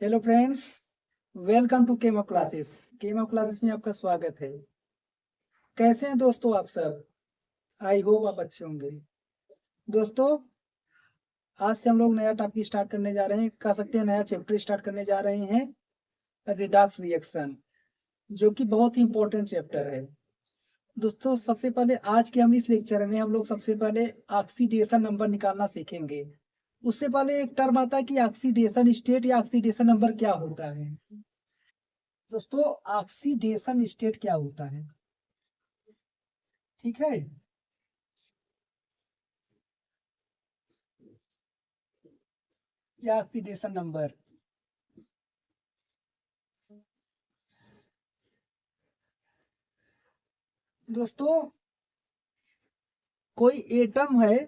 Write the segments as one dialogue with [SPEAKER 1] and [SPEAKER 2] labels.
[SPEAKER 1] Hello friends, welcome to chemo classes. Chemo classes में आपका स्वागत है। कैसे हैं दोस्तों आप सब? आई होप आप अच्छे होंगे। दोस्तों, आज से हम लोग नया टॉपिक स्टार्ट करने जा रहे हैं, कह सकते हैं नया चैप्टर स्टार्ट करने जा रहे हैं, रिडॉक्स रिएक्शन, जो कि बहुत ही इंपॉर्टेंट चैप्टर है। दोस्तों, सबसे पहले आज के हम इस लेक्चर में हम लोग सबसे पहले ऑक्सीडेशन नंबर निकालना सीखेंगे। उससे पहले एक टर्म आता है कि ऑक्सीडेशन स्टेट या ऑक्सीडेशन नंबर क्या होता है। दोस्तों, ऑक्सीडेशन स्टेट क्या होता है? ठीक है, या ऑक्सीडेशन नंबर। दोस्तों, कोई एटम है,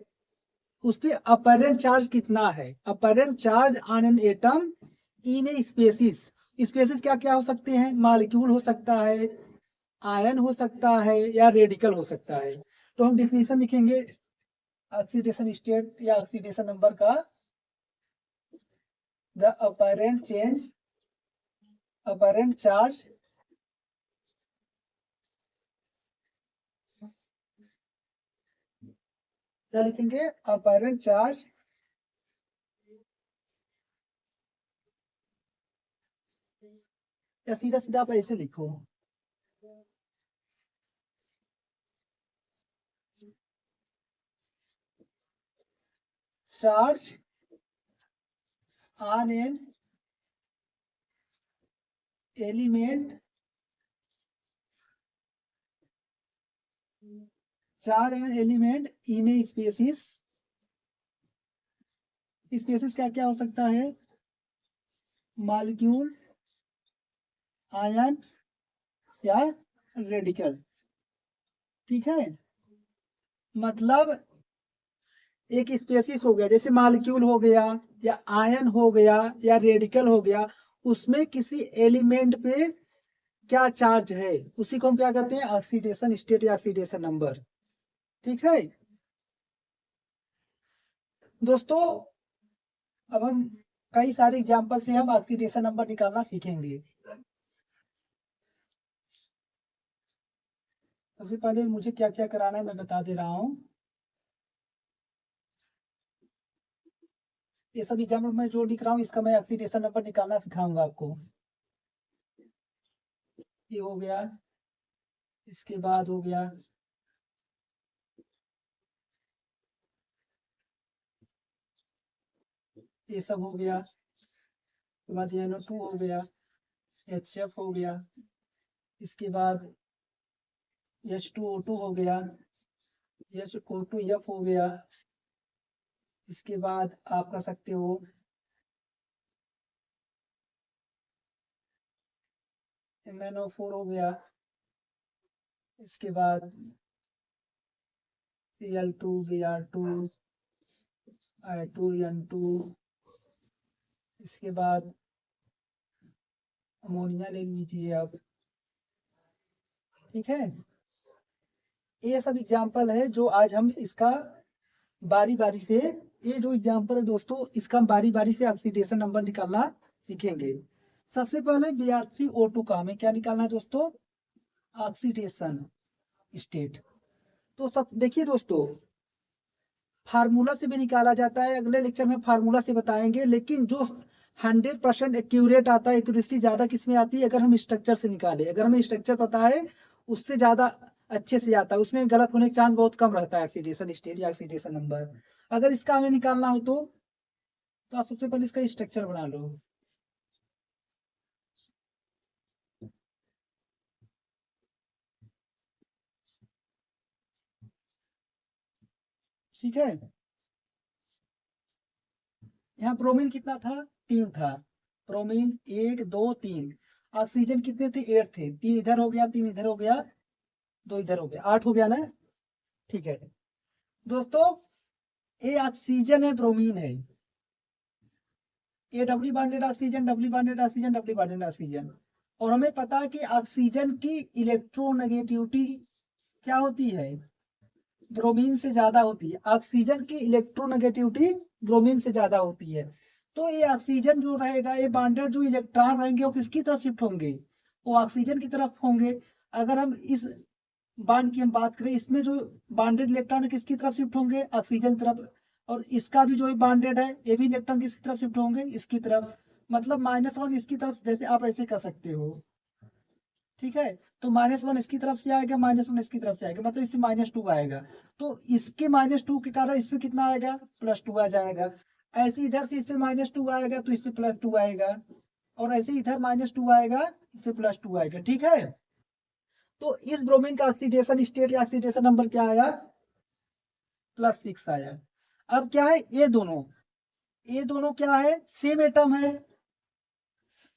[SPEAKER 1] उस पे अपरेंट चार्ज कितना है? Apparent charge on an atom in a species. Species क्या क्या हो सकते हैं? मॉलिक्यूल हो सकता है, आयन हो सकता है, या रेडिकल हो सकता है। तो हम डिफिनेशन लिखेंगे ऑक्सीडेशन स्टेट या ऑक्सीडेशन नंबर का। The apparent change, apparent charge क्या लिखेंगे? अपरेंट चार्ज या सीधा सीधा आप ऐसे लिखो, charge on an element, charge an element in a species. Species क्या क्या हो सकता है? मॉलिक्यूल, आयन, या रेडिकल। ठीक है, मतलब एक स्पेसिस हो गया, जैसे मॉलिक्यूल हो गया, या आयन हो गया, या रेडिकल हो गया, उसमें किसी एलिमेंट पे क्या चार्ज है, उसी को हम क्या कहते हैं? ऑक्सीडेशन स्टेट या ऑक्सीडेशन नंबर। ठीक है दोस्तों, अब हम कई सारे एग्जांपल से हम ऑक्सीडेशन नंबर निकालना सीखेंगे। सबसे पहले मुझे क्या क्या कराना है मैं बता दे रहा हूँ। ये सब एग्जाम्पल मैं जो लिख रहा हूँ, इसका मैं ऑक्सीडेशन नंबर निकालना सिखाऊंगा आपको। ये हो गया, इसके बाद हो गया, ये सब हो गया, उसके बाद NO2 हो गया, HF हो गया, इसके बाद H2O2 हो गया, HO2F हो गया, इसके बाद आप कह सकते हो MnO4 हो गया, इसके बाद Cl2, Br2, I2N2, इसके बाद अमोनिया ले लीजिए आप। ठीक है, ये सब एग्जाम्पल है जो आज हम इसका बारी बारी से, ये जो एग्जाम्पल है दोस्तों, इसका हम बारी बारी से ऑक्सीडेशन नंबर निकालना सीखेंगे। सबसे पहले Br3O2 का हमें क्या निकालना है दोस्तों? Oxidation state. तो सब देखिए दोस्तों, फार्मूला से भी निकाला जाता है, अगले लेक्चर में फार्मूला से बताएंगे, लेकिन जो 100% एक्यूरेट आता है, एक्यूरेसी ज्यादा किस में आती है? अगर हम स्ट्रक्चर से निकाले, अगर हमें स्ट्रक्चर पता है, उससे ज्यादा अच्छे से आता है, उसमें गलत होने का चांस बहुत कम रहता है ऑक्सीडेशन स्टेट या ऑक्सीडेशन नंबर। अगर इसका हमें निकालना हो तो आप सबसे पहले इसका स्ट्रक्चर बना लो। ठीक है, यहाँ ब्रोमीन कितना था? 3 था। ब्रोमीन 1 2 3। ऑक्सीजन कितने थे? 8 थे। 3 इधर हो गया, 3 इधर हो गया, 2 इधर हो गया, 8 हो गया ना। ठीक है दोस्तों, ये ऑक्सीजन है, ब्रोमीन है, ये doubly bonded oxygen, doubly bonded oxygen, doubly bonded oxygen. और हमें पता है कि ऑक्सीजन की इलेक्ट्रोनेगेटिविटी क्या होती है? ब्रोमीन से ज्यादा होती है। ऑक्सीजन की इलेक्ट्रोनेगेटिविटी ब्रोमीन से ज्यादा होती है। तो ये ऑक्सीजन जो रहेगा, ये बॉन्डेड जो इलेक्ट्रॉन रहेंगे वो किसकी तरफ शिफ्ट होंगे, वो ऑक्सीजन की तरफ होंगे। अगर हम इस बॉन्ड की हम बात करें, इसमें जो बॉन्डेड इलेक्ट्रॉन है किसकी तरफ शिफ्ट होंगे, ऑक्सीजन की तरफ। और इसका भी जो बॉन्डेड है ये भी इलेक्ट्रॉन किसकी तरफ शिफ्ट होंगे, इसकी तरफ। मतलब -1 इसकी तरफ, जैसे आप ऐसे कर सकते हो, ठीक है। तो -1 इसकी तरफ से आएगा, -1 इसकी तरफ से आएगा, मतलब इसमें -2 आएगा। तो इसके -2 के कारण इसमें कितना आएगा, +2 आ जाएगा। ऐसे इधर से इसमें -2 आएगा तो इसमें +2 आएगा, और ऐसे इधर -2 आएगा, इसमें +2 आएगा, ठीक है। तो इस ब्रोमीन का ऑक्सीडेशन स्टेट या ऑक्सीडेशन नंबर क्या आया, +6 आया। अब क्या है, ये दोनों क्या है, सेम एटम है।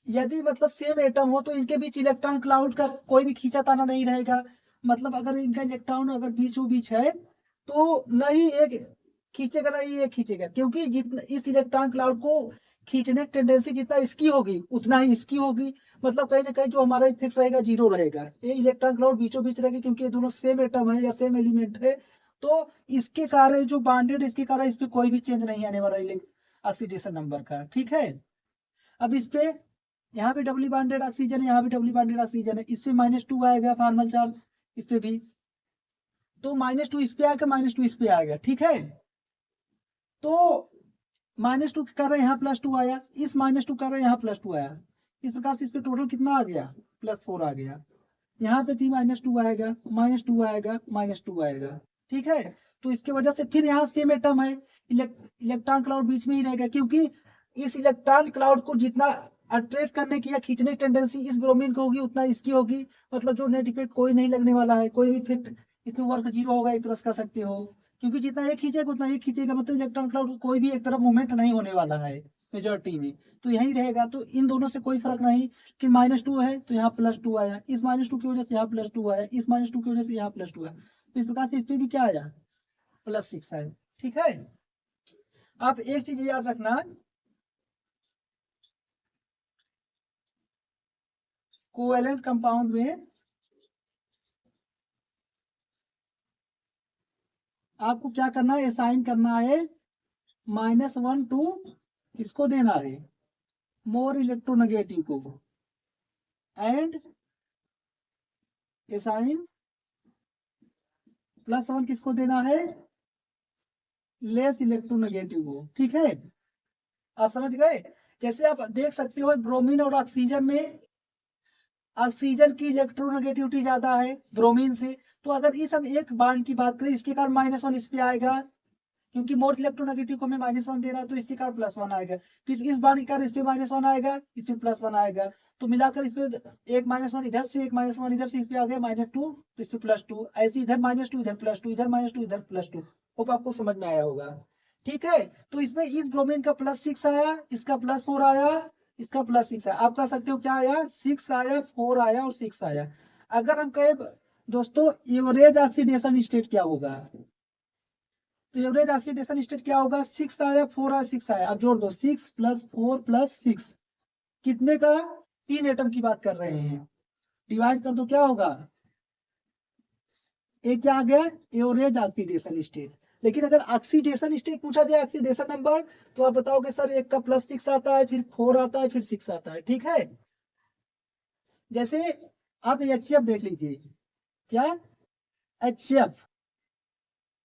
[SPEAKER 1] यदि मतलब सेम एटम हो तो इनके बीच इलेक्ट्रॉन क्लाउड का कोई भी खींचाताना नहीं रहेगा। मतलब अगर इनका इलेक्ट्रॉन अगर बीचों बीच है तो नहीं एक खींचेगा नहीं एक खींचेगा, क्योंकि जितना इस इलेक्ट्रॉन क्लाउड को खींचने की टेंडेंसी जितना इसकी होगी उतना ही इसकी होगी। मतलब कहीं ना कहीं जो हमारा इफेक्ट रहेगा 0 रहेगा। ये इलेक्ट्रॉन क्लाउड बीचों बीच रहेगा क्योंकि ये दोनों सेम एटम है या सेम एलिमेंट है। तो इसके कारण जो बॉन्डेड, इसके कारण इस पे कोई भी चेंज नहीं आने वाला ऑक्सीडेशन नंबर का, ठीक है। अब इस पे यहाँ पे डबली बॉन्डेड ऑक्सीजन है, यहाँ पे डबली बॉन्डेड ऑक्सीजन है, इस पे -2 आएगा फॉर्मल चार्ज, इस पे भी। तो -2 इस पे आएगा, -2 इस पे आएगा, ठीक है। तो -2 के कारण यहाँ +2 आया, इस -2 के कारण यहाँ +2 आया। इस प्रकार से इस पे टोटल कितना आ गया, +4 आ गया। यहाँ पे भी -2 आएगा, -2 आएगा, -2 आएगा, ठीक है। तो इसके वजह से फिर यहाँ सेम एटम है, इलेक्ट्रॉन क्लाउड बीच में ही रहेगा, क्योंकि इस इलेक्ट्रॉन क्लाउड को जितना अट्रैक्ट करने की या खींचने की टेंडेंसी इस ब्रोमीन को होगी उतना इसकी होगी। मतलब जो नेट इफेक्ट कोई नहीं लगने वाला है, कोई भी इफेक्ट इसमें वर्क 0 होगा, एक तरह से कह सकते हो। क्योंकि जितना ये खींचेगा उतना ये खींचेगा, मतलब इलेक्ट्रॉन क्लाउड को कोई भी एक तरफ मूवमेंट नहीं होने वाला है मेजॉरिटी में, तो यही रहेगा। तो इन दोनों से कोई फर्क नहीं कि -2 है तो यहाँ +2 आया, इस -2 की वजह से यहाँ +2 आया, इस -2 की वजह से यहाँ +2 आया। तो इस प्रकार से इस पे भी क्या आया, +6 आया, ठीक है। आप एक चीज याद रखना, कोवैलेंट कंपाउंड में आपको क्या करना है, असाइन करना है -1 टू किसको देना है, मोर इलेक्ट्रोनेगेटिव को, एंड असाइन +1 किसको देना है, लेस इलेक्ट्रोनेगेटिव को, ठीक है। आप समझ गए। जैसे आप देख सकते हो ब्रोमीन और ऑक्सीजन में ऑक्सीजन की इलेक्ट्रोनेगेटिविटी ज्यादा है ब्रोमीन से। तो अगर इस हम एक बॉन्ड की बात करें, इसके कारण -1 इस पे आएगा, क्योंकि मोर इलेक्ट्रोनेगेटिव को हमें -1 दे रहा है तो इसके कारण +1 आएगा। फिर इस बॉन्ड के कारण इस पे -1 आएगा, इस पे +1 आएगा। तो मिलाकर इस पे एक -1 इधर से, एक -1 इधर से, इस पे आ गया -2, तो इस पे +2। ऐसे इधर -2 इधर +2, इधर -2 इधर +2। होप आपको समझ में आया होगा, ठीक है। तो इसमें इस ब्रोमीन का +6 आया, इसका +4 आया, इसका +6 आया। आप कह सकते हो क्या आया, 6 आया, 4 आया और 6 आया। अगर हम कहे दोस्तों एवरेज ऑक्सीडेशन स्टेट क्या होगा, तो एवरेज ऑक्सीडेशन स्टेट क्या होगा, 6 आया, 4 आया, 6 आया। अब जोड़ दो, 6 + 4 + 6 कितने का, 3 एटम की बात कर रहे हैं। डिवाइड कर दो, क्या होगा, एक क्या आ गया, एवरेज ऑक्सीडेशन स्टेट। लेकिन अगर ऑक्सीडेशन स्टेट पूछा जाए, ऑक्सीडेशन नंबर, तो आप बताओगे सर एक का +6 आता है, फिर 4 आता है, फिर 6 आता है, ठीक है। जैसे आप HCF देख लीजिए, क्या HCF।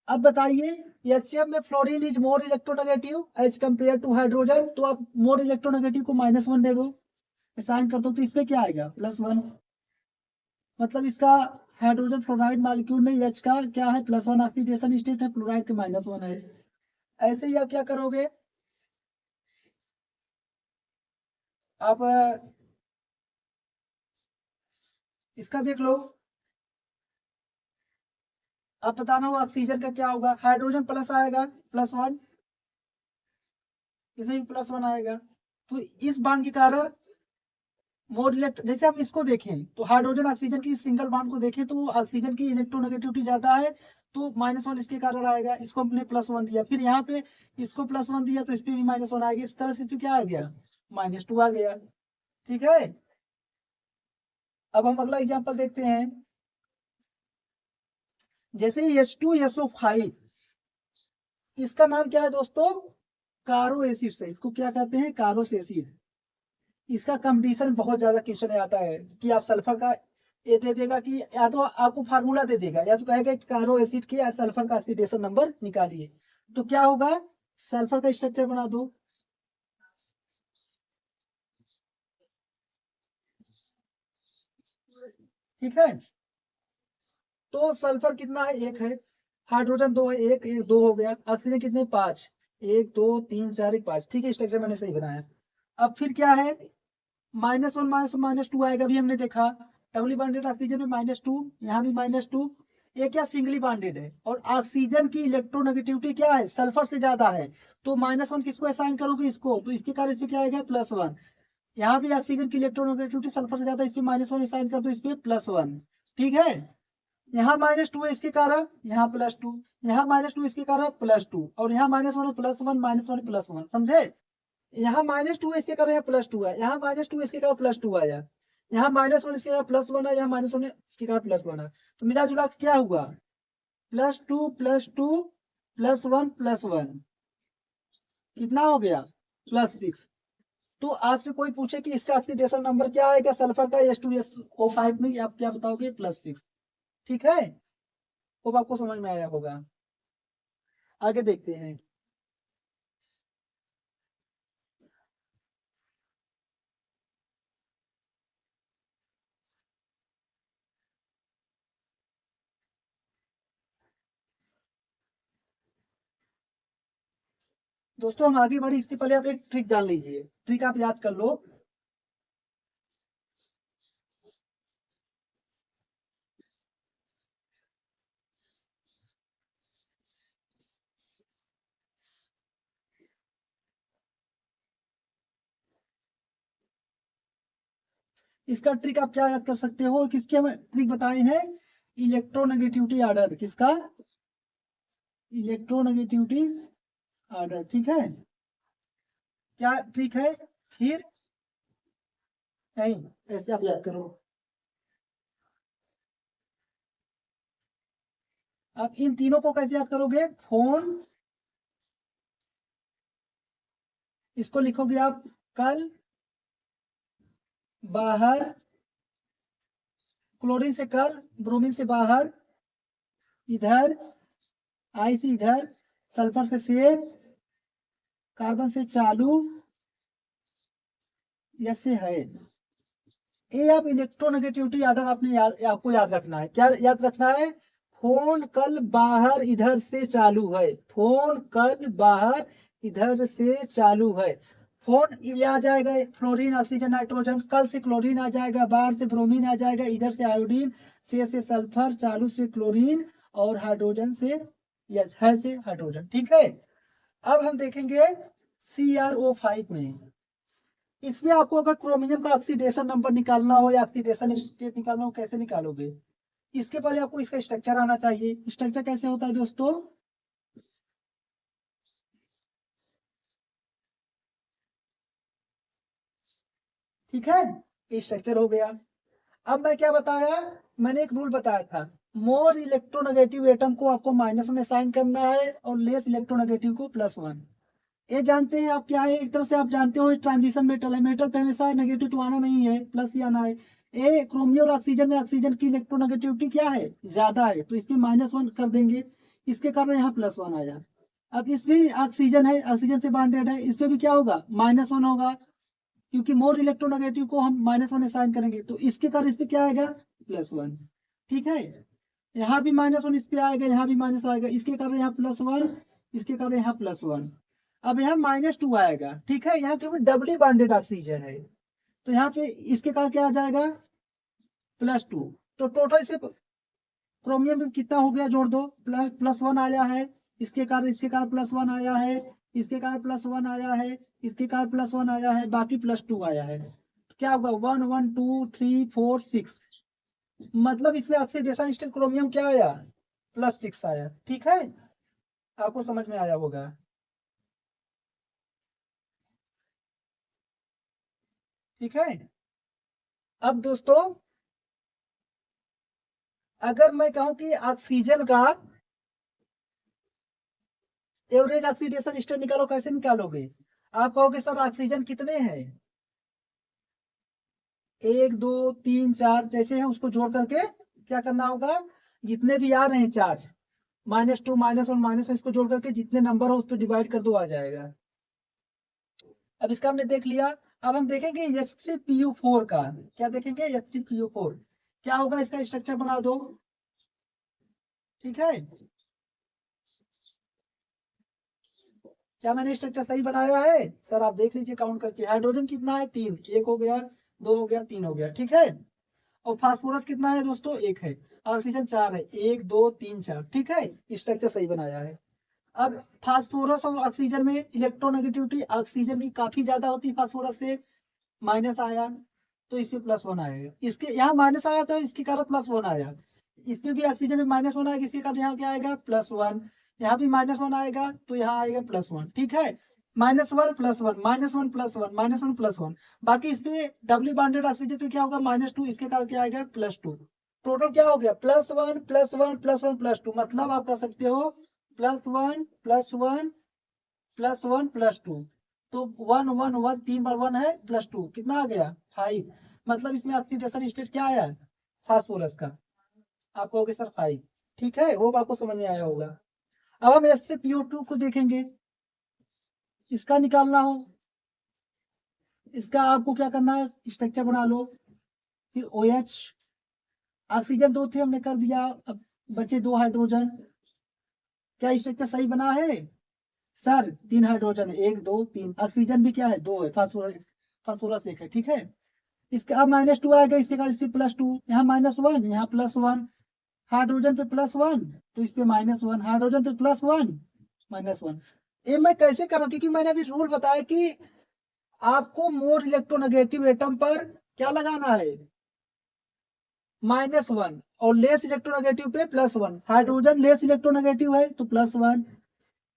[SPEAKER 1] अब बताइए HCF में fluorine is more electronegative as compare to hydrogen, तो आप मोर इलेक्ट्रोनेगेटिव को -1 दे दो, असाइन कर दो, तो इसमें क्या आएगा, +1। मतलब इसका हाइड्रोजन फ्लोराइड मॉलिक्यूल में H का क्या है, +1 ऑक्सीडेशन स्टेट है, फ्लोराइड के -1 है। ऐसे ही आप क्या करोगे, आप इसका देख लो। आप बताना हो ऑक्सीजन का क्या होगा, हाइड्रोजन प्लस आएगा, +1, इसमें भी +1 आएगा। तो इस बांड के कारण मोर इलेक्ट, जैसे हम इसको देखें तो हाइड्रोजन ऑक्सीजन की सिंगल बांड को देखें तो ऑक्सीजन की इलेक्ट्रोनेगेटिविटी ज्यादा है, तो -1 इसके कारण आएगा। इसको हमने +1 दिया, फिर यहाँ पे इसको +1 दिया तो इस पे भी -1 आएगा। इस तरह से इस पे क्या आ गया, -2 आ गया, ठीक है। अब हम अगला एग्जाम्पल देखते हैं। जैसे H2SO5, इसका नाम क्या है दोस्तों, कारो एसिड से, इसको क्या कहते हैं, कारोस एसिड। इसका कंपटीशन बहुत ज्यादा क्वेश्चन आता है कि आप सल्फर का ये दे देगा कि या तो आपको फार्मूला दे देगा या तो कहेगा कि कारो एसिड के सल्फर का ऑक्सीडेशन नंबर निकालिए। तो क्या होगा, सल्फर का स्ट्रक्चर बना दो, ठीक है। तो सल्फर कितना है, एक है, हाइड्रोजन दो है, एक दो हो गया, ऑक्सीजन कितने, पांच, एक दो तीन चार एक पांच, ठीक है, स्ट्रक्चर मैंने सही बनाया। अब फिर क्या है, -1 -2 आएगा, भी हमने देखा, डबली बॉन्डेड ऑक्सीजन में -2, यहाँ भी -2, ये क्या सिंगली बॉन्डेड है, और ऑक्सीजन की इलेक्ट्रोनेगेटिविटी क्या है, सल्फर से ज्यादा है, तो -1 किसको असाइन करोगे, इसको, तो इसके कारण इस पे क्या आएगा, +1। यहाँ भी ऑक्सीजन की इलेक्ट्रोनेगेटिविटी सल्फर से ज्यादा, इस पे -1 असाइन कर दो, इस पे +1, ठीक है। यहाँ -2 है इसके कारण, यहाँ +2, यहाँ -2 इसके कारण +2, और यहाँ -1 +1 -1 +1, समझे। यहाँ -2 है इसके कारण यहाँ +2 है, यहाँ -2 इसके कारण +2 आया, यहाँ -1 इसके कारण +1 है, यहाँ -1 इसके कारण +1 है, तो मिला जुला के क्या हुआ, +2 +2 +1 +1, कितना हो गया, +6। तो आपसे कोई पूछे कि इसका ऑक्सीडेशन नंबर क्या आएगा सल्फर का H2SO5 में, आप क्या बताओगे, +6, ठीक है। वो आपको समझ में आया होगा। आगे देखते हैं। दोस्तों हम आगे बढ़े इससे पहले आप एक ट्रिक जान लीजिए, ट्रिक आप याद कर लो। इसका ट्रिक आप क्या याद कर सकते हो, किसके हम ट्रिक बताए हैं, इलेक्ट्रोनेगेटिविटी ऑर्डर, किसका, इलेक्ट्रोनेगेटिविटी ऑर्डर, ठीक है। क्या ट्रिक है, फिर नहीं, ऐसे आप याद करो। आप इन तीनों को कैसे याद करोगे, फोन, इसको लिखोगे आप, कल बाहर, क्लोरीन से कल, ब्रोमीन से बाहर, इधर, आई से इधर, सल्फर से, कार्बन से चालू, यस से है। ये आप इलेक्ट्रोनेगेटिविटी ऑर्डर आपको याद रखना है, क्या याद रखना है, फोन कल बाहर इधर से चालू है, फोन कल बाहर इधर से चालू है। फोन ये आ जाएगा फ्लोरीन ऑक्सीजन नाइट्रोजन, कल से क्लोरीन आ जाएगा, बाहर से ब्रोमीन आ जाएगा, इधर से आयोडीन, से सल्फर, चालू से क्लोरीन, और हाइड्रोजन से, यस है से हाइड्रोजन, ठीक है। अब हम देखेंगे CrO5 में, इसमें आपको अगर क्रोमियम का ऑक्सीडेशन नंबर निकालना हो या ऑक्सीडेशन स्टेट निकालना हो, कैसे निकालोगे, इसके पहले आपको इसका स्ट्रक्चर आना चाहिए। स्ट्रक्चर कैसे होता है दोस्तों, ठीक है, ये स्ट्रक्चर हो गया। अब मैं क्या बताया, मैंने एक रूल बताया था, मोर इलेक्ट्रोनेगेटिव एटम को आपको -1 असाइन करना है और लेस इलेक्ट्रोनेगेटिव को +1। ये जानते हैं आप क्या है, एक तरह से आप जानते हो ट्रांजिशन मेटल है, मेटल पे हमेशा नेगेटिव तो आना नहीं है, प्लस ही आना है। ये क्रोमियम और ऑक्सीजन में ऑक्सीजन की इलेक्ट्रोनेगेटिविटी क्या है, ज्यादा है, तो इसमें -1 कर देंगे, इसके कारण यहाँ +1 आया। अब इसमें ऑक्सीजन है, ऑक्सीजन से बॉन्डेड है, इसमें भी क्या होगा, -1 होगा, क्योंकि मोर इलेक्ट्रोनेगेटिव को हम -1 असाइन करेंगे, तो इसके कारण इस पे क्या आएगा, +1, ठीक है। यहाँ भी -1 इस पे आएगा, यहाँ भी माइनस आएगा, इसके कारण यहाँ +1, इसके कारण यहाँ +1। अब यहाँ -2 आएगा, ठीक है, यहाँ क्योंकि डबली बॉन्डेड ऑक्सीजन है, तो यहाँ पे इसके कारण क्या आ जाएगा, +2। तो टोटल इसके क्रोमियम में कितना हो गया, जोड़ दो, +1 आया है, इसके कारण +1 आया है, इसके कारण +1 आया है, इसके कारण +1 आया है, बाकी +2 आया है, तो क्या होगा, 1 1 2 3 4 6, मतलब इसमें ऑक्सीडेशन स्टेट क्रोमियम क्या आया, +6 आया, ठीक है। आपको समझ में आया होगा। ठीक है। अब दोस्तों अगर मैं कहूं कि ऑक्सीजन का एवरेज ऑक्सीडेशन स्टेट निकालो, कैसे निकालोगे? आप कहोगे सर ऑक्सीजन कितने हैं, 1 2 3 4 जैसे हैं, उसको जोड़ करके क्या करना होगा, जितने भी आ रहे हैं चार्ज, -2 -1 -1 इसको जोड़ करके जितने नंबर हो उस पर डिवाइड कर दो, आ जाएगा। अब इसका हमने देख लिया। अब हम देखेंगे H3PO4 का। क्या देखेंगे? H3PO4 क्या होगा, इसका स्ट्रक्चर बना दो। ठीक है, क्या मैंने स्ट्रक्चर सही बनाया है? सर आप देख लीजिए काउंट करके। हाइड्रोजन कितना है? 3, 1 हो गया, 2 हो गया, 3 हो गया। ठीक है, और फास्फोरस कितना है दोस्तों? 1 है। ऑक्सीजन 4 है, 1 2 3 4। ठीक है, स्ट्रक्चर सही बनाया है। अब फास्फोरस और ऑक्सीजन में इलेक्ट्रोनेगेटिविटी ऑक्सीजन की काफी ज्यादा होती है, फास्फोरस से माइनस आया तो इसमें +1 आएगा। इसके यहाँ माइनस आया तो इसके कारण +1 आया। इसमें भी ऑक्सीजन में -1 आएगा, इसके कारण यहाँ क्या आएगा? +1। यहाँ भी -1 आएगा तो यहाँ आएगा +1। ठीक है, -1 +1 -1 +1 -1 +1। बाकी इसमें डबली बॉन्डेड ऑक्सीजन पे क्या होगा? -2, इसके कारण क्या आएगा? +2। टोटल क्या हो गया? +1 +1 +1 +2। मतलब आप कह सकते हो +1 +1 +1 +2। तो 1 1 1 3 बार 1 है, +2 कितना आ गया? 5। मतलब इसमें ऑक्सीडेशन स्टेट क्या आया? फास्फोरस का। आप कहोगे सर 5। ठीक है, होप आपको समझ में आया होगा। अब हम H3PO2 को देखेंगे, इसका निकालना हो, इसका आपको क्या करना है? स्ट्रक्चर बना लो। फिर OH, ऑक्सीजन 2 थे, हमने कर दिया। अब बचे 2 हाइड्रोजन। क्या स्ट्रक्चर सही बना है? सर 3 हाइड्रोजन है, 1 2 3। ऑक्सीजन भी क्या है? 2 है। फास्फोरस, फास्फोरस 1 है। ठीक है, इसका अब -2 आएगा, इसके बाद इस पे +2, यहाँ -1, यहाँ +1। हाइड्रोजन पे +1 तो इस पे -1, हाइड्रोजन पे +1 -1। ये मैं कैसे करूँ? क्योंकि मैंने अभी रूल बताया कि आपको मोर इलेक्ट्रोनेगेटिव एटम पर क्या लगाना है? -1, और लेस इलेक्ट्रोनेगेटिव पे +1। हाइड्रोजन लेस इलेक्ट्रोनेगेटिव है तो +1,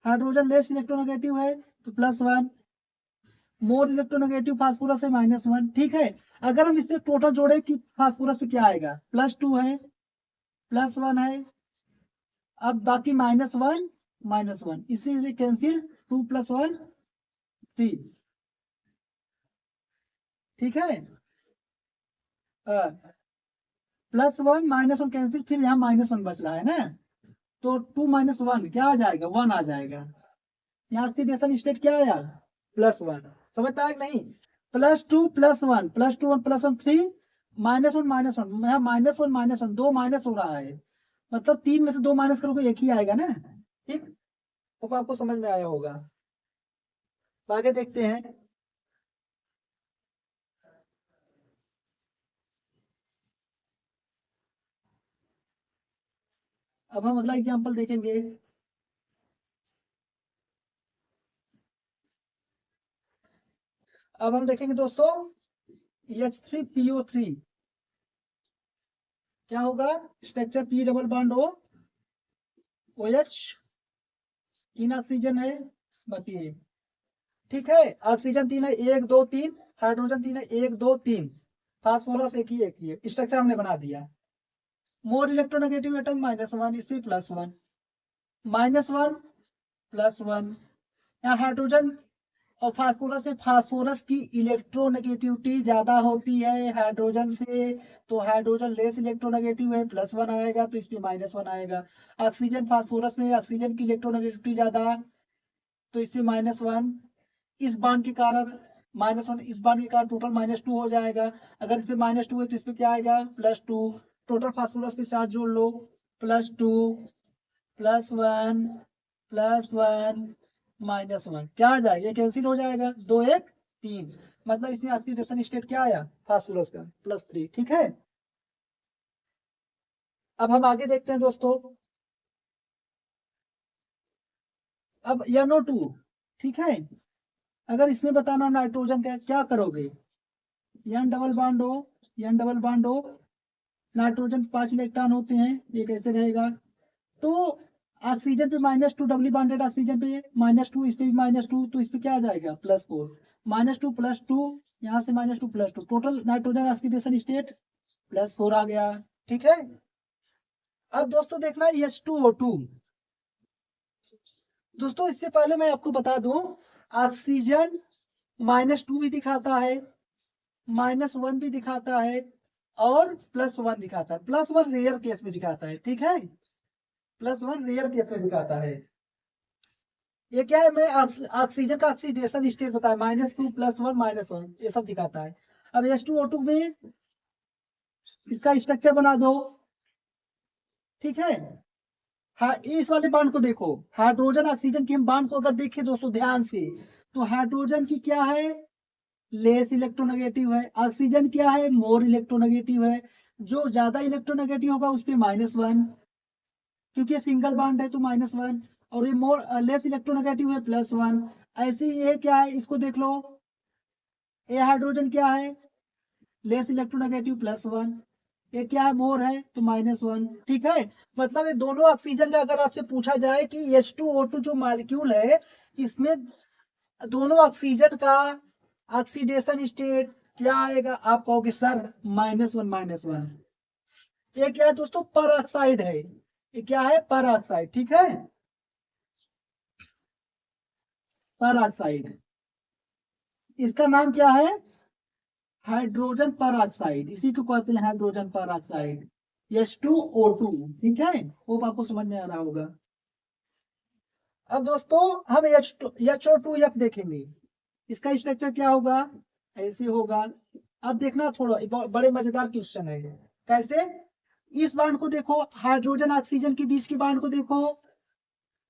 [SPEAKER 1] हाइड्रोजन लेस इलेक्ट्रोनेगेटिव है तो +1, मोर इलेक्ट्रोनेगेटिव फास्फोरस है -1। ठीक है, अगर हम इसमें टोटल जोड़े कि फास्फोरस पे क्या आएगा? +2 है, +1 है, अब बाकी -1 -1, इसी से कैंसिल, 2 + 1 3। ठीक है, +1 -1 कैंसिल, फिर यहाँ -1 बच रहा है ना, तो 2 - 1 क्या आ जाएगा? 1 आ जाएगा। यहाँ ऑक्सीडेशन स्टेट क्या आया? +1। समझ पाया कि नहीं? +2 +1 +2 1 +1 3, -1 -1, यहाँ -1 -1 2 माइनस हो रहा है, मतलब 3 में से 2 माइनस करोगे 1 ही आएगा ना। ठीक, तो आपको समझ में आया होगा। आगे देखते हैं। अब हम अगला एग्जांपल देखेंगे। अब हम देखेंगे दोस्तों H3PO3 क्या होगा? Structure P double bond O OH, 3 oxygen है, बाकी ये। ठीक है, ऑक्सीजन 3 है, 1 2 3, हाइड्रोजन 3 है, 1 2 3, फास्फोरस एक ही है। स्ट्रक्चर हमने बना दिया। मोर इलेक्ट्रोनेगेटिव एटम -1, इस पे +1, -1 +1। यहाँ हाइड्रोजन और फास्फोरस में फास्फोरस की इलेक्ट्रोनेगेटिविटी ज्यादा होती है हाइड्रोजन से, तो हाइड्रोजन लेस इलेक्ट्रोनेगेटिव है, +1 आएगा, तो इसमें -1 आएगा। ऑक्सीजन फास्फोरस में ऑक्सीजन की इलेक्ट्रोनेगेटिविटी ज्यादा, तो इसमें -1। इस बांड के कारण -1, इस बांड के कारण टोटल -2 हो जाएगा। अगर इसमें -2 है तो इसमें क्या आएगा? +2। टोटल फास्फोरस के चार्ज जोड़ लो, +2 +1 +1 -1, क्या आ जाएगा? ये कैंसिल हो जाएगा, 2 1 3। मतलब इसमें ऑक्सीडेशन स्टेट क्या आया? फास्फोरस का +3। ठीक है, अब हम आगे देखते हैं दोस्तों। अब NO2, ठीक है, अगर इसमें बताना नाइट्रोजन का, क्या करोगे? N double bond O, N double bond O, nitrogen 5 electron होते हैं, ये कैसे रहेगा? तो ऑक्सीजन पे -2, डबली बॉन्डेड ऑक्सीजन पे -2, इस पे भी -2, तो इस पे क्या आ जाएगा? +4। -2 +2, यहाँ से -2 +2, टोटल नाइट्रोजन ऑक्सीडेशन स्टेट +4 आ गया। ठीक है, अब दोस्तों देखना H2O2, दोस्तों इससे पहले मैं आपको बता दूं, ऑक्सीजन -2 भी दिखाता है, -1 भी दिखाता है, और +1 दिखाता है। +1 रेयर केस में दिखाता है, ठीक है, +1 रेयर केस में दिखाता है। ये क्या है, मैं ऑक्सीजन का ऑक्सीडेशन स्टेट बताया, -2 +1 -1 ये सब दिखाता है। अब H2O2 में इसका स्ट्रक्चर बना दो, ठीक है। हाँ, इस वाले बांड को देखो, हाइड्रोजन ऑक्सीजन के हम बांड को अगर देखें दोस्तों ध्यान से, तो हाइड्रोजन की क्या है, लेस इलेक्ट्रोनेगेटिव है, ऑक्सीजन क्या है, मोर इलेक्ट्रोनेगेटिव है। जो ज्यादा इलेक्ट्रोनेगेटिव होगा उस पे -1, क्योंकि ये सिंगल बॉन्ड है तो -1, और ये मोर लेस इलेक्ट्रोनेगेटिव है +1। ऐसे ही ये क्या है, इसको देख लो, ये हाइड्रोजन क्या है, लेस इलेक्ट्रोनेगेटिव +1, ये क्या है, मोर है तो -1, ठीक है। मतलब ये दोनों ऑक्सीजन का अगर आपसे पूछा जाए कि H2O2 जो मॉलिक्यूल है, इसमें दोनों ऑक्सीजन का ऑक्सीडेशन स्टेट क्या आएगा, आप कहोगे सर -1 -1। ये क्या है दोस्तों, पर ऑक्साइड है, ये क्या है, पर ऑक्साइड, ठीक है, पर ऑक्साइड। इसका नाम क्या है, हाइड्रोजन पर ऑक्साइड, इसी को कहते हैं हाइड्रोजन पर ऑक्साइड, H2O2, ठीक है। वो आपको समझ में आ रहा होगा। अब दोस्तों हम HO2F देखेंगे, इसका स्ट्रक्चर क्या होगा, ऐसे होगा। अब देखना, थोड़ा बड़े मजेदार क्वेश्चन है ये। कैसे, इस बांड को देखो, हाइड्रोजन ऑक्सीजन के बीच की बांड को देखो,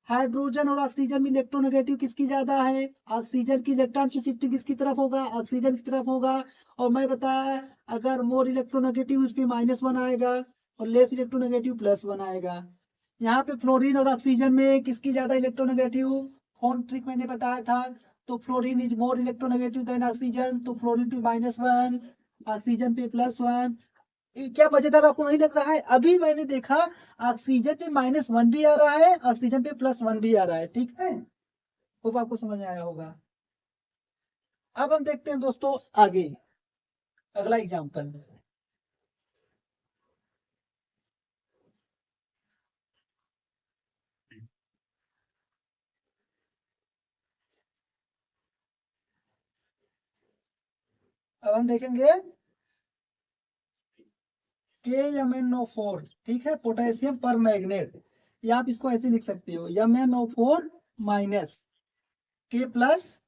[SPEAKER 1] हाइड्रोजन और ऑक्सीजन में इलेक्ट्रोनेगेटिव किसकी ज्यादा है, ऑक्सीजन की इलेक्ट्रॉन शिफ्टिंग किसकी तरफ होगा, ऑक्सीजन की तरफ होगा। और मैं बताया, अगर मोर इलेक्ट्रोनेगेटिव उस पे -1 आएगा, और लेस इलेक्ट्रोनेगेटिव +1 आएगा। यहाँ पे फ्लोरीन और ऑक्सीजन में किसकी ज्यादा इलेक्ट्रोनेगेटिव, कौन ट्रिक मैंने बताया था, तो fluorine is more electronegative than oxygen, तो फ्लोरीन पे -1, ऑक्सीजन पे +1। क्या मजेदार आपको नहीं लग रहा है, अभी मैंने देखा ऑक्सीजन पे -1 भी आ रहा है, ऑक्सीजन पे +1 भी आ रहा है, ठीक है। होप आपको समझ में आया होगा। अब हम देखते हैं दोस्तों आगे, अगला एग्जांपल। अब हम देखेंगे KMnO4, ठीक है, पोटेशियम पर मैग्नेट, या आप इसको ऐसे लिख सकते हो, MnO4 minus K plus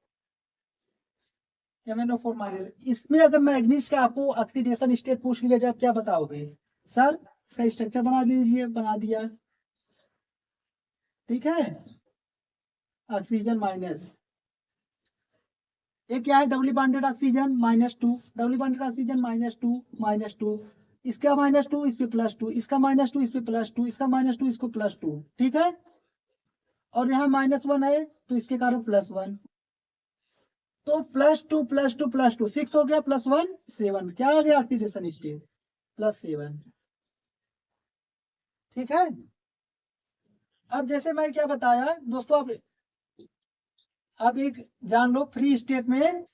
[SPEAKER 1] MnO4 minus. इसमें अगर मैग्नीज का आपको ऑक्सीडेशन स्टेट पूछ लिया जाए, क्या बताओगे सर, इसका स्ट्रक्चर बना दीजिए, बना दिया, ठीक है, ऑक्सीजन माइनस, ये क्या है, doubly bonded oxygen -2, doubly bonded oxygen -2 इसका -2 इस पे +2, इसका -2 इस पे +2, इसका -2 इसको +2, ठीक है। और यहाँ -1 है तो इसके कारण +1, तो +2 6 हो गया, +1 7, क्या आ गया ऑक्सीडेशन स्टेट, +7, ठीक है। अब जैसे मैं क्या बताया दोस्तों, अब एक जान लो, फ्री स्टेट में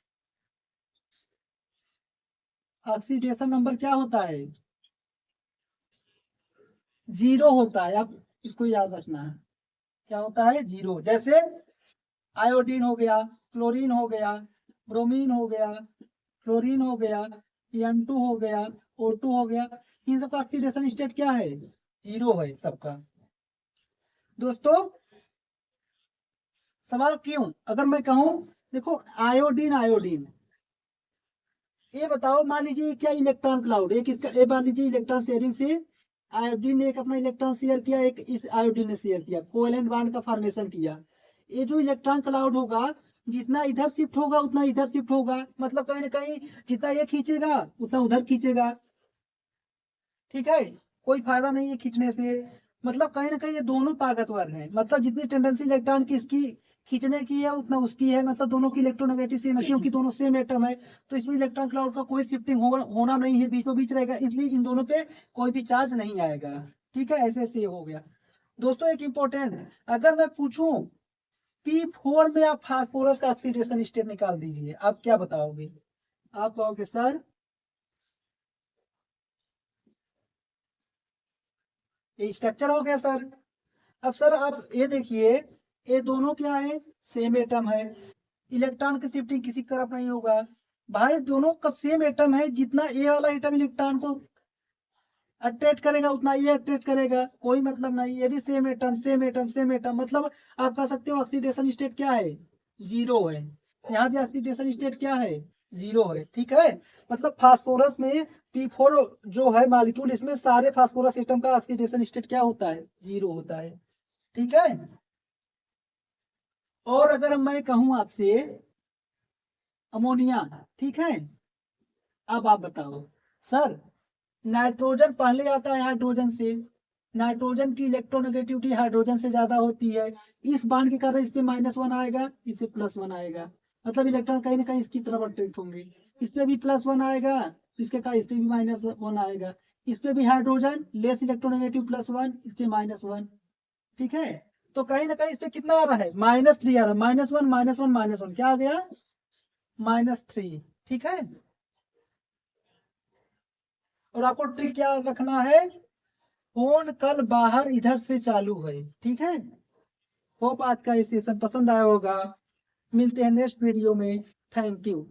[SPEAKER 1] ऑक्सीडेशन नंबर क्या होता है, 0 होता है, आप इसको याद रखना है, क्या होता है, 0। जैसे आयोडीन हो गया, क्लोरीन हो गया, ब्रोमीन हो गया, फ्लोरीन हो गया, N2 हो गया, O2 हो गया, इन सबका ऑक्सीडेशन स्टेट क्या है, 0 है सबका। दोस्तों सवाल क्यों, अगर मैं कहूं, देखो आयोडीन, आयोडीन, ये बताओ, मान लीजिए क्या इलेक्ट्रॉन क्लाउड, एक इसका, ये मान लीजिए इलेक्ट्रॉन शेयरिंग से आयोडीन ने एक अपना इलेक्ट्रॉन शेयर किया, एक इस आयोडीन ने शेयर किया, कोवेलेंट बॉन्ड का फॉर्मेशन किया। ये जो इलेक्ट्रॉन क्लाउड होगा, जितना इधर शिफ्ट होगा उतना इधर शिफ्ट होगा, मतलब कहीं ना कहीं जितना ये खींचेगा उतना उधर खींचेगा, ठीक है। कोई फायदा नहीं है खींचने से, मतलब कहीं ना कहीं ये दोनों ताकतवर हैं, मतलब जितनी टेंडेंसी इलेक्ट्रॉन की इसकी खींचने की है उतना उसकी है, मतलब दोनों की इलेक्ट्रोनेगेटिव सेम है, क्योंकि दोनों सेम एटम है। तो इसमें इलेक्ट्रॉन क्लाउड का कोई शिफ्टिंग होना नहीं है, बीचों बीच रहेगा, इसलिए इन दोनों पे कोई भी चार्ज नहीं आएगा, ठीक है। ऐसे ऐसे हो गया। दोस्तों एक इंपॉर्टेंट, अगर मैं पूछूं P4 में आप फास्फोरस का ऑक्सीडेशन स्टेट निकाल दीजिए, आप क्या बताओगे, आप कहोगे सर ये स्ट्रक्चर हो गया सर। अब सर आप ये देखिए, ये दोनों क्या है, सेम एटम है। इलेक्ट्रॉन की शिफ्टिंग किसी की तरफ नहीं होगा भाई, दोनों का सेम एटम है, जितना ए वाला एटम इलेक्ट्रॉन को अट्रैक्ट करेगा उतना ये अट्रैक्ट करेगा, कोई मतलब नहीं। ये भी same atom same atom same atom, मतलब आप कह सकते हो ऑक्सीडेशन स्टेट क्या है, जीरो है। यहाँ भी ऑक्सीडेशन स्टेट क्या है, जीरो है, ठीक है। मतलब फास्फोरस में P4 जो है मॉलिक्यूल, इसमें सारे फास्फोरस एटम का ऑक्सीडेशन स्टेट क्या होता है, जीरो होता है, ठीक है। और अगर मैं कहूं आपसे अमोनिया, ठीक है, अब आप बताओ सर, नाइट्रोजन पहले आता है हाइड्रोजन से, नाइट्रोजन की इलेक्ट्रोनेगेटिविटी हाइड्रोजन से ज्यादा होती है, इस बांड के कारण इस पे -1 आएगा, इस पे +1 आएगा, मतलब इलेक्ट्रॉन कहीं ना कहीं इसकी तरफ अट्रैक्ट होंगे। इस पे भी +1 आएगा, इसके का इस पे भी -1 आएगा, इस पे भी हाइड्रोजन लेस इलेक्ट्रोनेगेटिव +1, इस पे -1, ठीक है। तो कहीं ना कहीं इस पे कितना आ रहा है, -3 आ रहा है, -1 -1 -1 क्या आ गया, -3, ठीक है। और आपको ट्रिक याद रखना है, फोन कल बाहर इधर से चालू है, ठीक है। होप आज का ये सेशन पसंद आया होगा, मिलते हैं नेक्स्ट वीडियो में, थैंक यू।